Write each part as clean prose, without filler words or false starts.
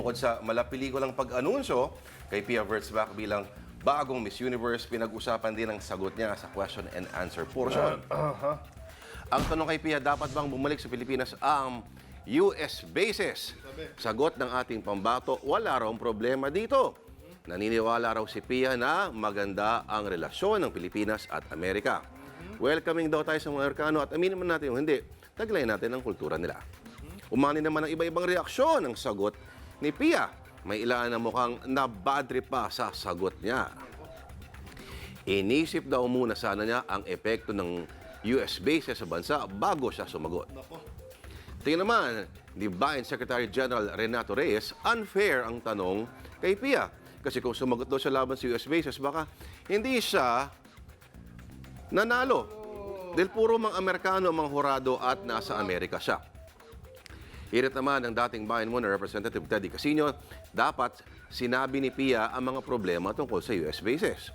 bukod sa malapelikulang pag-anunsyo kay Pia Wurtzbach bilang bagong Miss Universe, pinag-usapan din ang sagot niya sa question and answer portion. Ang tanong kay Pia, dapat bang bumalik sa Pilipinas ang US bases? Sagot ng ating pambato, wala raw problema dito. Naniniwala raw si Pia na maganda ang relasyon ng Pilipinas at Amerika. Welcoming daw tayo sa mga Amerikano at aminin natin yung hindi. Taglay natin ang kultura nila. Umani naman ang iba-ibang reaksyon ng sagot ni Pia. May ilan na mukhang nabadri pa sa sagot niya. Inisip daw muna sana niya ang epekto ng US bases sa bansa bago siya sumagot. Tingnan naman, Divine Secretary General Renato Reyes, unfair ang tanong kay Pia. Kasi kung sumagot daw siya laban sa US bases, baka hindi siya nanalo. Dahil puro mga Amerikano ang mga hurado at nasa Amerika siya. Hirit naman ng dating bayan mo na Representative Teddy Casino, dapat sinabi ni Pia ang mga problema tungkol sa US bases.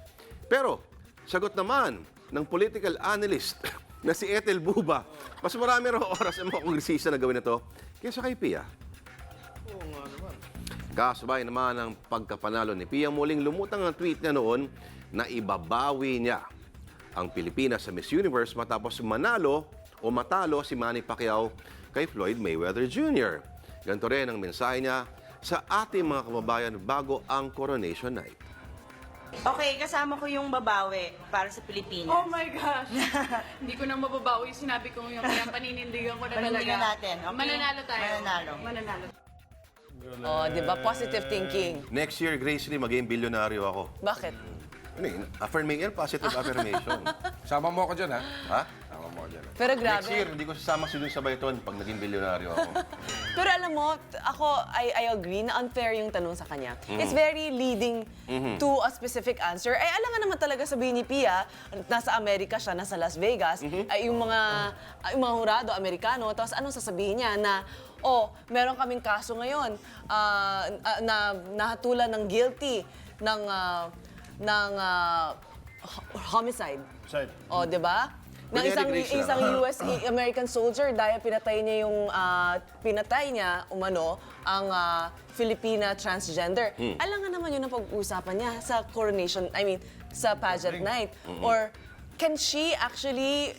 Pero, sagot naman ng political analyst na si Ethel Buba, mas marami raw oras ang mga kongresista na gawin ito kaysa kay Pia. Oo nga naman. Kasabay naman ang pagkapanalo ni Pia, muling lumutang ang tweet niya noon na ibabawi niya ang Pilipinas sa Miss Universe matapos matalo si Manny Pacquiao kay Floyd Mayweather Jr. Ganito rin ang mensahe niya sa ating mga kababayan bago ang Coronation Night. Okay, kasama ko yung babawi para sa Pilipinas. Oh my gosh! Hindi ko na mababawi. Sinabi ko yung paninindigan ko na talaga. Panindigan natin, okay? Mananalo tayo. Mananalo. Mananalo. Oh, di ba? Positive thinking. Next year, Grace Lee, maging bilyonaryo ako. Bakit? Affirmation, positive affirmation. Sama mo ako dyan, ha? Ha? Sama mo ako dyan. Pero Next grabe. year, hindi ko sasama si Dun sa Bayton pag naging bilyonaryo ako. Pero alam mo, ako, I agree na unfair yung tanong sa kanya. It's very leading to a specific answer. Ay, alam nga naman talaga sabihin ni Pia, nasa Amerika siya, nasa Las Vegas, ay yung mga hurado, Amerikano, tapos anong sasabihin niya na, oh, meron kaming kaso ngayon na nahatulan ng guilty ng homicide. Side. Oh, 'di ba? Ng Kunyari, Grace, isang US American soldier dahil pinatay niya yung ang Filipina transgender. Alam nga naman yun ang pag-uusapan niya sa coronation, sa pageant night. Or can she actually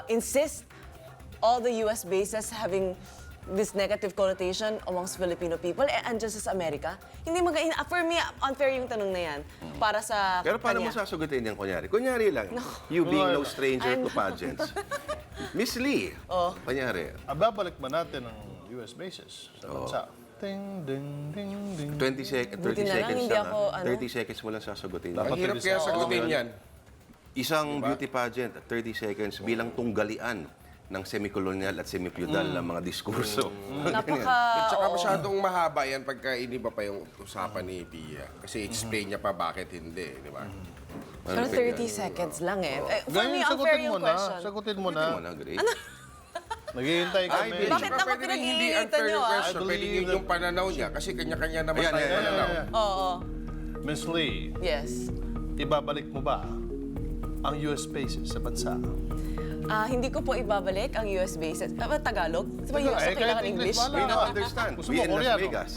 insist all the US bases having this negative connotation amongst Filipino people and just as America? Hindi for me, unfair yung tanong na yan para sa Pero paano mo kanya. sasagutin yan, kunyari? Kunyari lang, you being no stranger to pageants. Miss Lee, kunyari, Babalik ba natin ang US bases sa bansa? Ding, ding, ding, ding. 30 seconds Buti na lang, lang, hindi ako, 30 seconds mo lang sasagutin. Ang hirap kaya sagutin yan. Isang beauty pageant, 30 seconds, bilang tunggalian ng semi-colonial at semi-feudal na mga diskurso. At saka masyadong mahaba yan pagka iniba pa yung usapan ni Pia. Kasi explain niya pa bakit hindi, di ba? Pero 30 seconds lang eh. For me, Ngayon, unfair sagutin mo yung na. question. Sagutin mo Mo na. na, Grace. Naghihintay kami. Ay, Bakit Saka naman pwede rin hindi pinag-iinitan unfair nyo, yung ah? question. Pwede yun yung pananaw niya. Kasi kanya-kanya naman Ayan, tayo ayan, pananaw. ayan. Oo. Miss Lee, Yes. ibabalik mo ba ang US bases sa bansa? Hindi ko po ibabalik ang US bases. Tagalog? Di ba US kahit kailangan English, English? wala. We don't understand. Gusto We mo in Las Koreano? Vegas.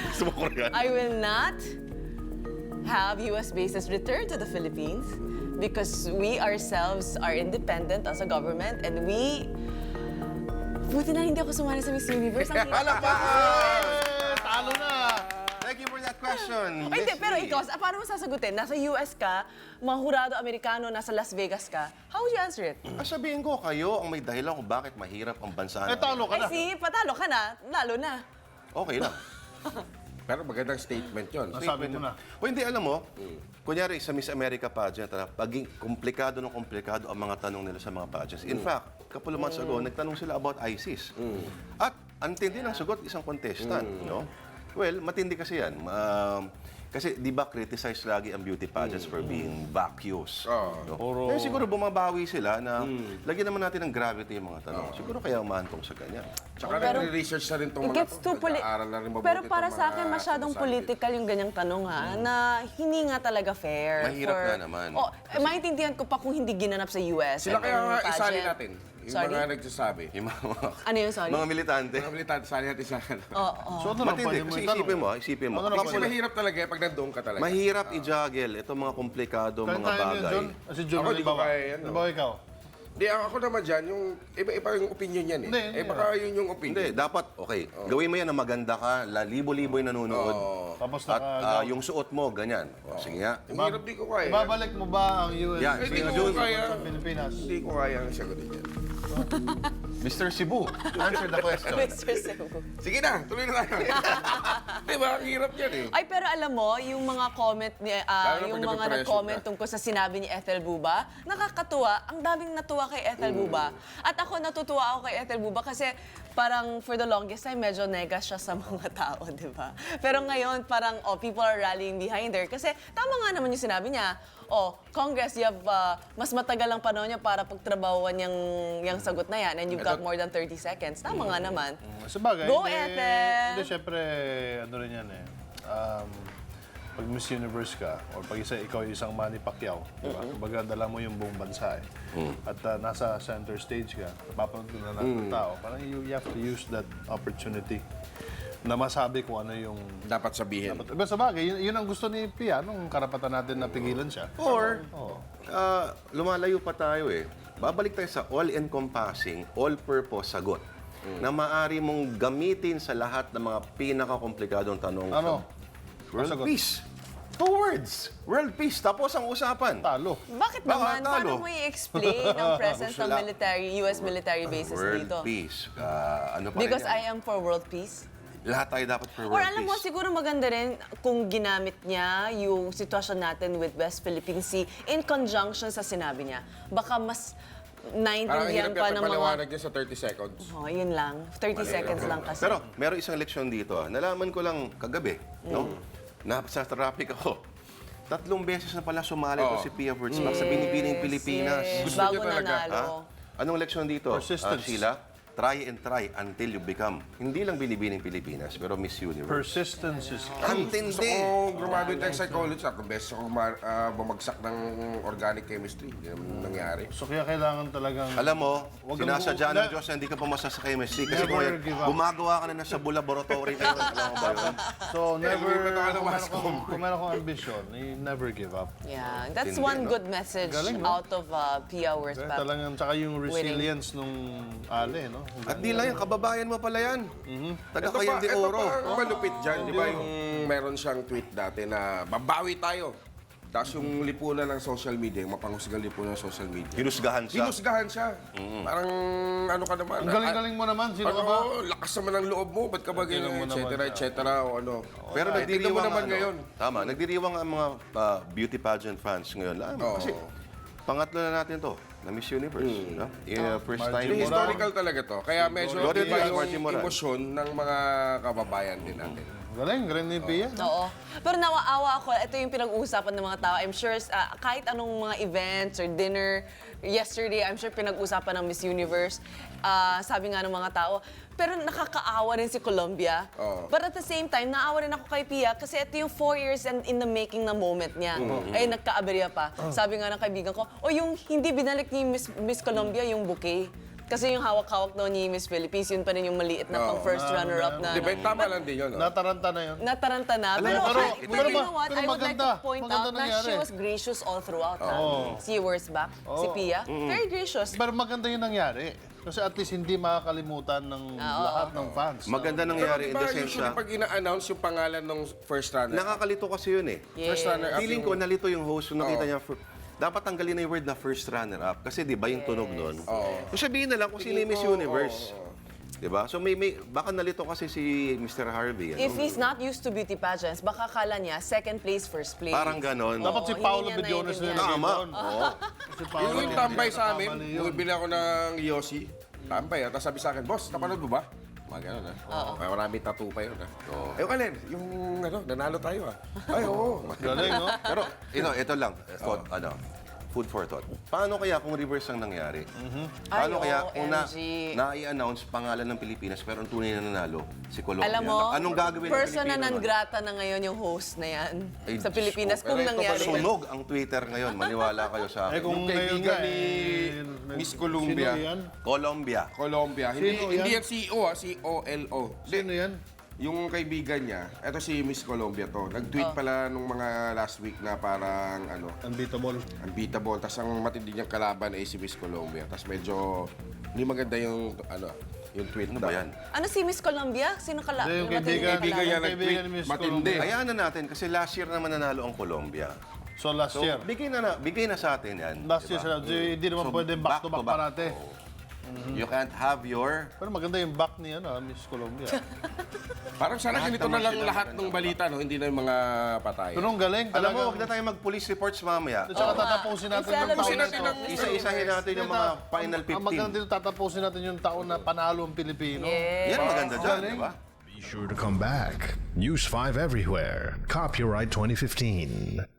Gusto mo Koreano? I will not have US bases returned to the Philippines because we ourselves are independent as a government and we... Buti na hindi ako sumali sa Miss Universe. Ang hirap. Talo na! Thank you for that question, Ay, hindi, Miss pero Lee. ikaw, paano mo sasagutin? Nasa US ka, mga hurado Amerikano, nasa Las Vegas ka. How would you answer it? Sabihin ko, kayo ang may dahilan kung bakit mahirap ang bansa natin. Talo ka Ay, na. patalo ka na. Lalo na. Okay lang. Pero magandang statement yun. Nasabi mo na. O hindi, alam mo, kunyari sa Miss America pageant, paging komplikado ng komplikado ang mga tanong nila sa mga pageants. In fact, couple of months ago, nagtanong sila about ISIS. At ang tindi ng sagot, isang contestant. No? Well, matindi kasi yan. Kasi di ba criticize lagi ang beauty pageants for being vacuous. No? Kaya siguro bumabawi sila na lagyan naman natin ng gravity yung mga tanong. Siguro kaya umahantong sa ganyan. Tsaka Pero- nagre-research na rin itong It mga gets too nag-aaral na rin mabuti Pero para itong sa mga akin, masyadong sinasabi. political yung ganyang tanong ha, na hindi nga talaga fair. Mahirap nga naman. Oh, maintindihan ko pa kung hindi ginanap sa US. Sila kaya nga ang isali pageant. natin. Yung Sorry? mga nagsasabi. Yung mga, Ano yun, sorry? mga militante. Mga militante, sali natin sa ano. Oo. So, ano lang Matindi. pwede mo Kasi itanong? isipin mo. Ano lang Kasi pwede? mahirap talaga pag nandoon ka talaga. Mahirap i-juggle itong mga komplikado Kaya mga tayo niyan, bagay. John? Si John, Ako, di ko halimbawa. kaya yan, no? Halimbawa ikaw. Hindi, ako naman dyan, yung iba-iba yung opinion yan eh. Hindi, baka yun yung opinion. Hindi, dapat, okay, gawin mo yan na maganda ka, libo-libo yung nanonood. Tapos At naka... yung suot mo, ganyan. O, sige nga. Ang hirap di ko kaya. Ibabalik mo ba ang US Yan, Hindi sige, ko Jun. kaya. sa Pilipinas? Hindi ko kaya ang sagutin yan. Mr. Cebu, answer the question. Mr. Cebu. Sige na, tuloy na tayo. Di ba, ang hirap yan eh. Ay, pero alam mo, yung mga comment, Lalo na yung pag mga nape-pressure nag-comment ka. tungkol sa sinabi ni Ethel Buba, nakakatuwa. Ang daming natuwa kay Ethel Buba. At ako natutuwa ako kay Ethel Buba kasi parang for the longest time, medyo nega siya sa mga tao, di ba? Pero ngayon, parang, people are rallying behind her. Kasi tama nga naman yung sinabi niya, Congress, you have mas matagal ang panahon niya para pagtrabahuan yung sagot na yan and you've got more than 30 seconds. Tama nga naman. Sa bagay, Go, hindi, Ethel! Hindi, syempre, ano rin yan eh. Pag Miss Universe ka, or pag ikaw yung isang Manny Pacquiao, di ba? Kumbaga, dala mo yung buong bansa eh. At nasa center stage ka, napapanood ko na ng tao, parang you have to use that opportunity na masabi kung ano yung... Dapat sabihin. Iba sa bagay, yun ang gusto ni Pia, nung karapatan natin na pigilan siya. Or, lumalayo pa tayo eh. Babalik tayo sa all-encompassing, all-purpose sagot na maaari mong gamitin sa lahat ng mga pinaka-komplikadong tanong Ano? sa World Sagot. Peace. 2 words. World Peace. Tapos ang usapan. Talo. Bakit Baka naman? talo. Paano mo i-explain ang presence ng Wala. US military bases World dito? Peace. Ano pa Because rin yan? I am for world peace? Lahat tayo dapat for Or World alam mo, Peace. siguro maganda rin kung ginamit niya yung sitwasyon natin with West Philippine Sea in conjunction sa sinabi niya. Baka mas Parang naintindihan hirap pa yan ng pagpaliwanag mga... niya sa 30 seconds. Oh, yun lang. 30 seconds lang kasi. Pero meron isang leksyon dito. Nalaman ko lang kagabi, no? Na sa traffic ako. 3 beses na pala sumali to si Pia Wurtzbach sa Binibining Pilipinas. Yes, Gusto bago niya talaga, nanalo. Anong leksyon dito, Persistence. Sheila? Try and try until you become. Hindi lang Binibining Pilipinas, pero Miss Universe. Persistence is Ang Gusto tindi. ko graduate ng psychology. Ako, best ako bumagsak ng organic chemistry. Hindi naman nangyari. So kaya kailangan talagang... Alam mo, Wag sinasadya kang- ng Diyos na hindi ka pumasa sa chemistry. Kasi Never kung give up. gumagawa ka na nasa laboratory ngayon, alam mo ba yun? So never, lumipat ako ng kung meron kong ambition, you never give up. Yeah, that's Tindi, one no? good message Galing, no? out of Pia Wurtzbach. Talagang, tsaka yung resilience nung Ale, no? At di lang yan, kababayan mo pala yan. Taga Ito Cagayan de ito Oro. pa ang malupit dyan. Di ba yung meron siyang tweet dati na babawi tayo. Tapos yung lipunan ng social media, yung mapanghusgang lipunan ng social media. Hinusgahan siya. Hinusgahan siya. Parang ano ka naman. Ang galing-galing mo naman, sino ka ba? Lakas naman ng loob mo. Ba't ka ba Galing mo ganyan, et naman cetera, siya. et cetera, o ano. Pero Tignan mo nagdiriwang naman ano, ngayon. Tama, nagdiriwang ang mga beauty pageant fans ngayon. Kasi pangatlo na natin to, na Miss Universe. No? First time. Margie Moran. Historical talaga to. Kaya medyo Gloria iba Diaz, Margie yung Moran. emosyon ng mga kababayan din natin. Galing ni Pia. Oo. Pero nawaawa ako, ito yung pinag-uusapan ng mga tao. I'm sure kahit anong mga events or dinner, yesterday, I'm sure pinag-uusapan ng Miss Universe. Sabi nga ng mga tao, pero nakakaawa rin si Colombia. Oo. But at the same time, naawa rin ako kay Pia kasi ito yung 4 years and in the making na moment niya. Ay, nagkaaberya pa. Sabi nga ng kaibigan ko, yung hindi binalik ni Miss Colombia yung bouquet. Kasi yung hawak-hawak daw ni Miss Philippines, yun pa rin yung maliit na pang first runner-up na. Di ba? Tama lang din yun. no? Nataranta na yun. Nataranta na. Alam mo, Pero, ito- pero you know what? pero I would like to maganda. point Maganda out na nangyari. she was gracious all throughout. Si Wurzbach, si Pia. Very gracious. Pero maganda yung nangyari. Kasi at least hindi makakalimutan ng lahat ng fans. Maganda nangyari in Diba, the sense usually na pag ina-announce yung pangalan ng first runner, nakakalito kasi yun eh. first runner-up Feeling ko nalito yung host nung nakita niya. Dapat tanggalin na yung word na first runner-up. Kasi di ba yung tunog nun? So sabihin na lang kung sino yung Miss Universe. Di ba? So baka nalito kasi si Mr. Harvey. Ano? If he's not used to beauty pageants, baka kala niya second place, first place. Parang ganon. Dapat si Oo, Paolo hindi niya Bediones na naiintindihan. yung Tama. doon. Oo. Si Paolo yung tambay sa amin, Kamali yun. bumibili ako ng Yossi. Tambay. Tapos sabi sa akin, boss, napanood mo ba? Mga ganun, ha? May maraming tattoo pa yun, ha? Ayun, Alin, yung, nanalo tayo, ha? Ay, oo. Galing, no? Pero ito lang. food for thought. Paano kaya kung reverse ang nangyari? Ay, Paano kaya kung OMG. na-i-announce pangalan ng Pilipinas pero ang tunay na nanalo, si Colombia? Alam mo, Anong gagawin ng persona Pilipino non nun? grata na ngayon yung host na yan Ay, sa Diyos Pilipinas ko. kung Pero ito nangyari. Sunog ang Twitter ngayon. Maniwala kayo sa Eh akin. kung Yung ngayon kaibigan nga, ni Miss Sino Colombia. yan? Colombia. Colombia. Hindi, Sino hindi yan? yan CEO, C-O-L-O. Sino yan? Yung kaibigan niya, eto si Miss Colombia to. Nag-tweet pala nung mga last week na parang Unbeatable. unbeatable. Tapos ang matindi niyang kalaban ay si Miss Colombia. Tapos medyo hindi maganda yung yung tweet Ano daw. ba yan? Ano si Miss Colombia? Sino kala? Hindi, yung matindi kaibigan- na Kaibigan niya kalaban? Kaibigan nag-tweet. ni Miss Matindi. Colombia. Hayaan na natin kasi last year naman nanalo ang Colombia. So last So, year. bigay na sa atin yan. Last year diba? sila. Hindi naman So, pwede back to back parate. Oo. You can't have your... Pero maganda yung back ni Miss Colombia. Parang sana Lahat ganito naman na lang sila lahat maganda ng balita, no? Hindi na yung mga patay. Pero ang galing Alam mo, talaga. huwag na tayo mag-police reports mamaya. At saka tatapusin natin yung taon Tapusin na natin ito. ang Isa-isahin natin yung mga final Ang maganda 15. dito, tatapusin natin yung taon na panalo ang Pilipino. Yan ang maganda dyan, di ba? Be sure to come back. News 5 everywhere. Copyright 2015.